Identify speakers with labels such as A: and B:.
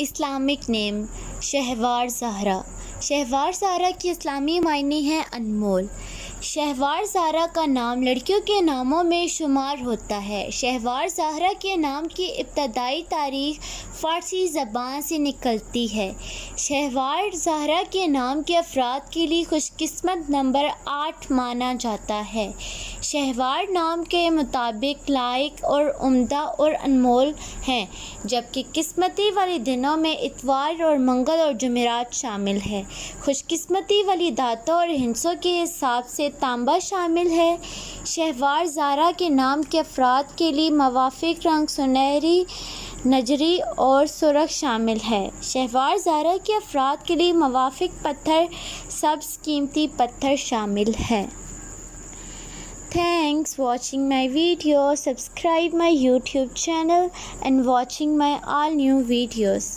A: Islamic نیم شہوار زہرا۔ شہوار زہرا کی اسلامی معنی ہے انمول۔ شہوار زہرا کا نام لڑکیوں کے ناموں میں شمار ہوتا ہے۔ شہوار زہرا کے نام کی ابتدائی تاریخ فارسی زبان سے نکلتی ہے۔ شہوار زہرا کے نام کے افراد کے لیے خوش قسمت نمبر 8 مانا جاتا ہے۔ شہوار نام کے مطابق لائق اور عمدہ اور انمول ہیں، جبکہ قسمتی والے دنوں میں اتوار اور منگل اور جمعرات شامل ہیں۔ خوش قسمتی والی دھاتوں اور ہندسوں کے حساب سے تانبا شامل ہے۔ شہوار زہرا کے نام کے افراد کے لیے موافق رنگ سنہری، نجری اور سرخ شامل ہے۔ شہوار زہرا کے افراد کے لیے موافق پتھر سبز قیمتی پتھر شامل ہے۔ Thanks watching my video. Subscribe my YouTube channel and watching my all new videos.